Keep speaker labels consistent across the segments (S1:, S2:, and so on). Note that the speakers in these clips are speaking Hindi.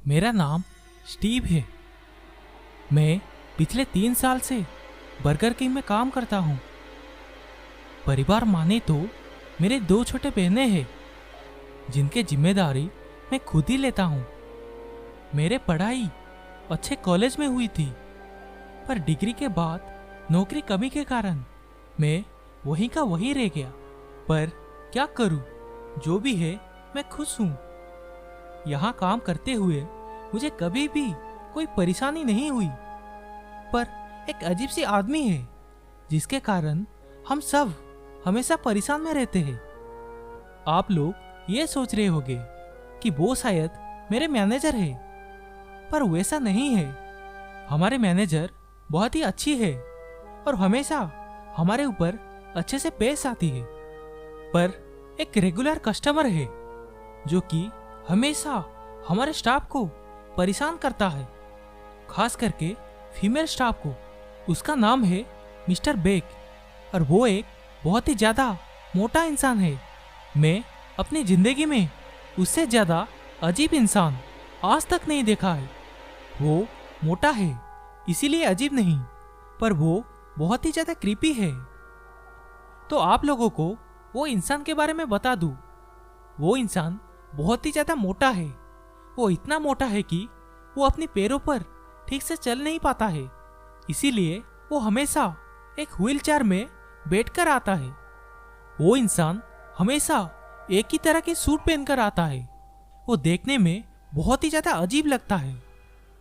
S1: मेरा नाम स्टीव है। मैं पिछले 3 साल से बर्गर किंग में काम करता हूँ। परिवार माने तो मेरे 2 छोटे बहनें हैं जिनकी जिम्मेदारी मैं खुद ही लेता हूँ। मेरे पढ़ाई अच्छे कॉलेज में हुई थी, पर डिग्री के बाद नौकरी कमी के कारण मैं वहीं का वहीं रह गया। पर क्या करूँ, जो भी है मैं खुश हूँ। यहाँ काम करते हुए मुझे कभी भी कोई परेशानी नहीं हुई, पर एक अजीब सी आदमी है जिसके कारण हम सब हमेशा परेशान में रहते हैं। आप लोग ये सोच रहे होंगे कि वो शायद मेरे मैनेजर है, पर वैसा नहीं है। हमारे मैनेजर बहुत ही अच्छी है और हमेशा हमारे ऊपर अच्छे से पेश आती है, पर एक रेगुलर कस्टमर है जो कि हमेशा हमारे स्टाफ को परेशान करता है, खास करके फीमेल स्टाफ को। उसका नाम है मिस्टर बेक और वो एक बहुत ही ज़्यादा मोटा इंसान है। मैं अपनी ज़िंदगी में उससे ज़्यादा अजीब इंसान आज तक नहीं देखा है। वो मोटा है इसीलिए अजीब नहीं, पर वो बहुत ही ज़्यादा क्रीपी है। तो आप लोगों को वो इंसान के बारे में बता दूं। वो इंसान बहुत ही ज़्यादा मोटा है। वो इतना मोटा है कि वो अपने पैरों पर ठीक से चल नहीं पाता है, इसीलिए वो हमेशा एक व्हील चेयर में बैठकर आता है। वो इंसान हमेशा एक ही तरह की सूट पहनकर आता है। वो देखने में बहुत ही ज़्यादा अजीब लगता है।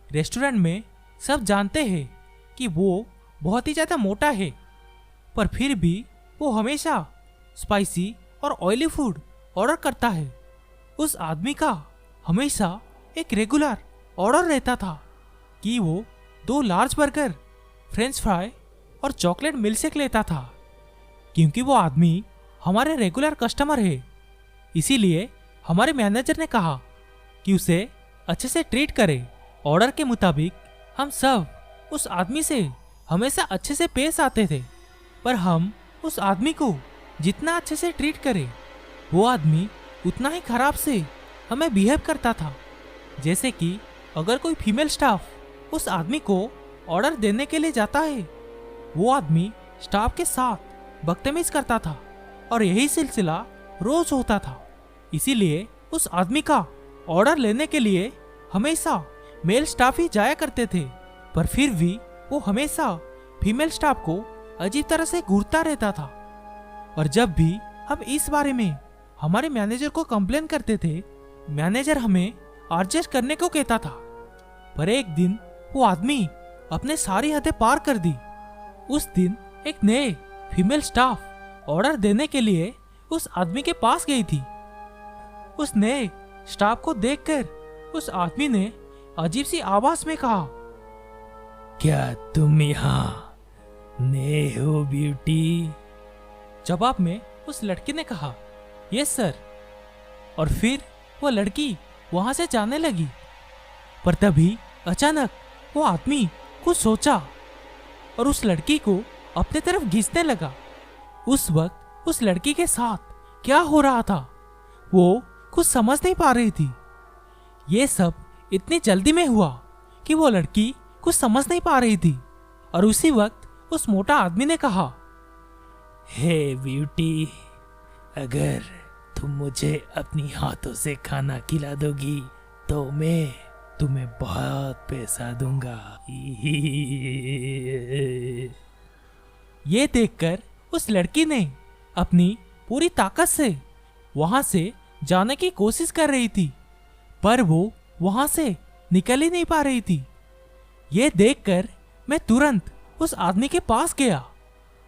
S1: रेस्टोरेंट में सब जानते हैं कि वो बहुत ही ज़्यादा मोटा है, पर फिर भी वो हमेशा स्पाइसी और ऑयली फूड ऑर्डर करता है। उस आदमी का हमेशा एक रेगुलर ऑर्डर रहता था कि वो 2 लार्ज बर्गर, फ्रेंच फ्राई और चॉकलेट मिल्कशेक लेता था। क्योंकि वो आदमी हमारे रेगुलर कस्टमर है, इसीलिए हमारे मैनेजर ने कहा कि उसे अच्छे से ट्रीट करे। ऑर्डर के मुताबिक हम सब उस आदमी से हमेशा अच्छे से पेश आते थे, पर हम उस आदमी को जितना अच्छे से ट्रीट करें, वो आदमी उतना ही खराब से हमें बिहेव करता था। जैसे कि अगर कोई फीमेल स्टाफ उस आदमी को ऑर्डर देने के लिए जाता है, वो आदमी स्टाफ के साथ बदतमीज करता था और यही सिलसिला रोज होता था। इसीलिए उस आदमी का ऑर्डर लेने के लिए हमेशा मेल स्टाफ ही जाया करते थे, पर फिर भी वो हमेशा फीमेल स्टाफ को अजीब तरह से घूरता रहता था। और जब भी हम इस बारे में हमारे मैनेजर को कंप्लेन करते थे, मैनेजर हमें एडजस्ट करने को कहता था। पर एक दिन वो आदमी अपने सारी हदें पार कर दी। उस दिन एक नए फीमेल स्टाफ ऑर्डर देने के लिए उस आदमी के पास गई थी। उस नए स्टाफ को देखकर उस आदमी ने अजीब सी आवाज में कहा,
S2: क्या तुम यहाँ नए हो ब्यूटी?
S1: जवाब में उस लड़की ने कहा, यस सर। और फिर वो लड़की वहां से जाने लगी। पर तभी अचानक वो आदमी कुछ सोचा और उस लड़की को अपने तरफ खींचने लगा। उस वक्त उस लड़की के साथ क्या हो रहा था वो कुछ समझ नहीं पा रही थी। ये सब इतनी जल्दी में हुआ कि वो लड़की कुछ समझ नहीं पा रही थी। और उसी वक्त उस मोटा आदमी ने कहा,
S2: हे ब्यूटी, अगर तुम मुझे अपनी हाथों से खाना खिला दोगी तो मैं तुम्हें बहुत पैसा दूंगा।
S1: ये देखकर उस लड़की ने अपनी पूरी ताकत से वहां से जाने की कोशिश कर रही थी, पर वो वहां से निकल ही नहीं पा रही थी। ये देखकर मैं तुरंत उस आदमी के पास गया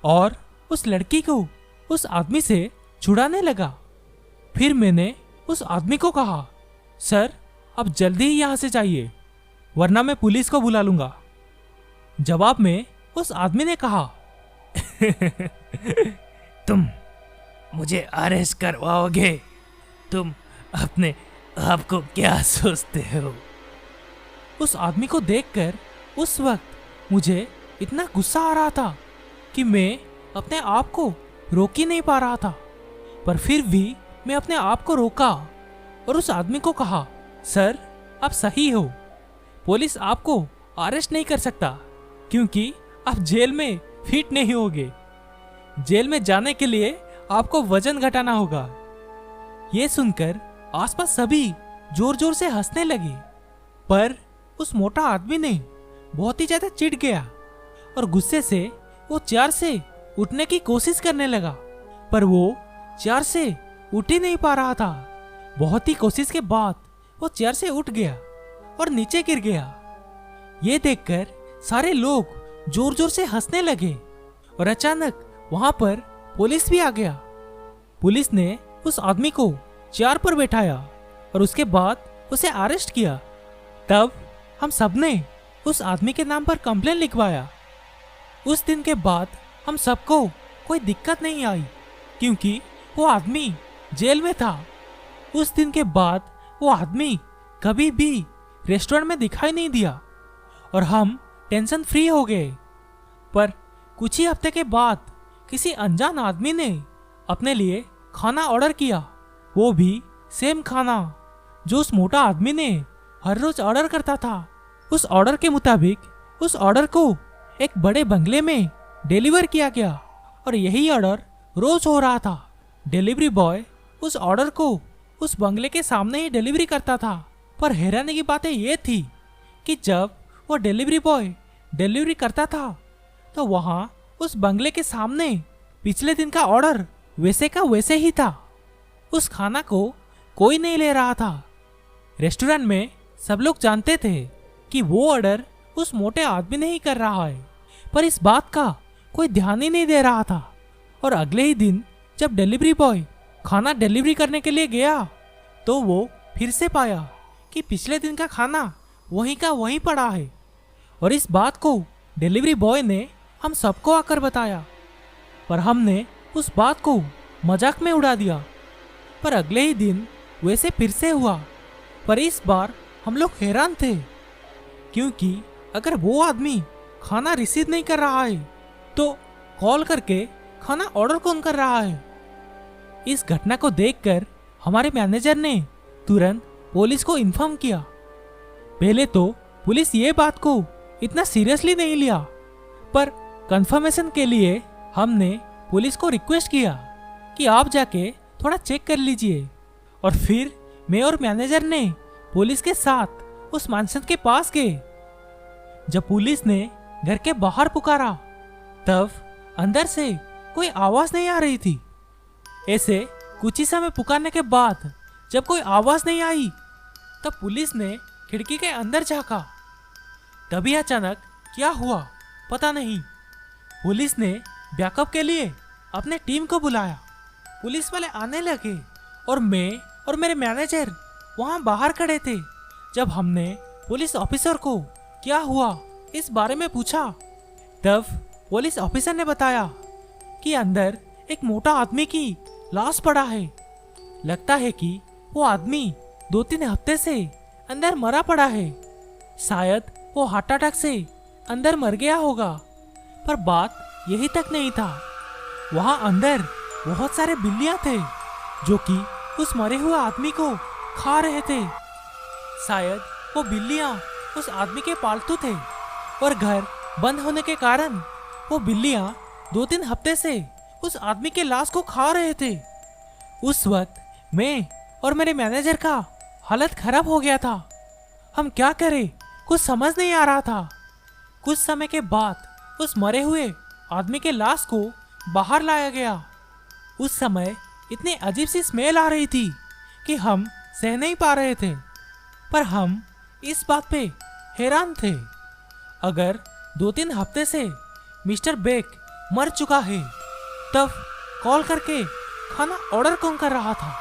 S1: और उस लड़की को उस आदमी से छुड़ाने लगा। फिर मैंने उस आदमी को कहा, सर अब जल्दी ही यहाँ से जाइए, वरना मैं पुलिस को बुला लूंगा। जवाब में उस आदमी ने कहा,
S2: तुम मुझे अरेस्ट करवाओगे? तुम अपने आप को क्या सोचते हो?
S1: उस आदमी को देखकर उस वक्त मुझे इतना गुस्सा आ रहा था कि मैं अपने आप को रोक ही नहीं पा रहा था। पर फिर भी मैं अपने आप को रोका और उस आदमी को कहा, सर आप सही हो। पुलिस आपको अरेस्ट नहीं कर सकता क्योंकि आप जेल में फिट नहीं होगे। जेल में जाने के लिए आपको वजन घटाना होगा। ये सुनकर आसपास सभी जोर जोर से हंसने लगे, पर उस मोटा आदमी ने बहुत ही ज्यादा चिढ़ गया और गुस्से से वो चेयर से उठने की कोशिश करने लगा, पर वो चेयर से उठ ही नहीं पा रहा था। बहुत ही कोशिश के बाद वो चेयर से उठ गया और नीचे गिर गया। ये देखकर सारे लोग जोर जोर से हंसने लगे और अचानक वहां पर पुलिस भी आ गया। पुलिस ने उस आदमी को चेयर पर बैठाया और उसके बाद उसे अरेस्ट किया। तब हम सबने उस आदमी के नाम पर कंप्लेन लिखवाया। उस दिन के बाद हम सबको कोई दिक्कत नहीं आई क्योंकि वो आदमी जेल में था। उस दिन के बाद वो आदमी कभी भी रेस्टोरेंट में दिखाई नहीं दिया और हम टेंशन फ्री हो गए। पर कुछ ही हफ्ते के बाद किसी अनजान आदमी ने अपने लिए खाना ऑर्डर किया, वो भी सेम खाना जो उस मोटा आदमी ने हर रोज ऑर्डर करता था। उस ऑर्डर के मुताबिक उस ऑर्डर को एक बड़े बंगले में डिलीवर किया गया और यही ऑर्डर रोज हो रहा था। डिलीवरी बॉय उस ऑर्डर को उस बंगले के सामने ही डिलीवरी करता था, पर हैरानी की बात यह थी कि जब वो डिलीवरी बॉय डिलीवरी करता था तो वहां उस बंगले के सामने पिछले दिन का ऑर्डर वैसे का वैसे ही था। उस खाना को कोई नहीं ले रहा था। रेस्टोरेंट में सब लोग जानते थे कि वो ऑर्डर उस मोटे आदमी ने ही कर रहा है, पर इस बात का कोई ध्यान ही नहीं दे रहा था। और अगले ही दिन जब डिलीवरी बॉय खाना डिलीवरी करने के लिए गया तो वो फिर से पाया कि पिछले दिन का खाना वहीं का वहीं पड़ा है। और इस बात को डिलीवरी बॉय ने हम सबको आकर बताया, पर हमने उस बात को मजाक में उड़ा दिया। पर अगले ही दिन वैसे फिर से हुआ, पर इस बार हम लोग हैरान थे क्योंकि अगर वो आदमी खाना रिसीव नहीं कर रहा है तो कॉल करके खाना ऑर्डर कौन कर रहा है। इस घटना को देखकर हमारे मैनेजर ने तुरंत पुलिस को इन्फॉर्म किया। पहले तो पुलिस ये बात को इतना सीरियसली नहीं लिया, पर कंफर्मेशन के लिए हमने पुलिस को रिक्वेस्ट किया कि आप जाके थोड़ा चेक कर लीजिए। और फिर मैं और मैनेजर ने पुलिस के साथ उस मैंशन के पास गए। जब पुलिस ने घर के बाहर पुकारा तब अंदर से कोई आवाज नहीं आ रही थी। ऐसे कुछ ही समय पुकारने के बाद जब कोई आवाज नहीं आई तब पुलिस ने खिड़की के अंदर झांका। तभी अचानक क्या हुआ पता नहीं। पुलिस ने बैकअप के लिए अपने टीम को बुलाया। पुलिस वाले आने लगे और मैं और मेरे मैनेजर वहां बाहर खड़े थे। जब हमने पुलिस ऑफिसर को क्या हुआ इस बारे में पूछा तब पुलिस ऑफिसर ने बताया कि अंदर एक मोटा आदमी की लाश पड़ा है। लगता है कि वो आदमी 2-3 हफ्ते से अंदर मरा पड़ा है। शायद वो हार्ट अटैक से अंदर मर गया होगा। पर बात यही तक नहीं था, वहां अंदर बहुत सारे बिल्लियां थे जो कि उस मरे हुए आदमी को खा रहे थे। शायद वो बिल्लियां उस आदमी के पालतू थे और घर बंद होने के कारण वो बिल्लियां 2-3 हफ्ते से उस आदमी के लाश को खा रहे थे। उस वक्त मैं और मेरे मैनेजर का हालत खराब हो गया था। हम क्या करें कुछ समझ नहीं आ रहा था। कुछ समय के बाद उस मरे हुए आदमी के लाश को बाहर लाया गया। उस समय इतनी अजीब सी स्मेल आ रही थी कि हम सह नहीं पा रहे थे, पर हम इस बात पे हैरान थे। अगर 2-3 हफ्ते से मिस्टर बेक मर चुका है तब कॉल करके खाना ऑर्डर कौन कर रहा था।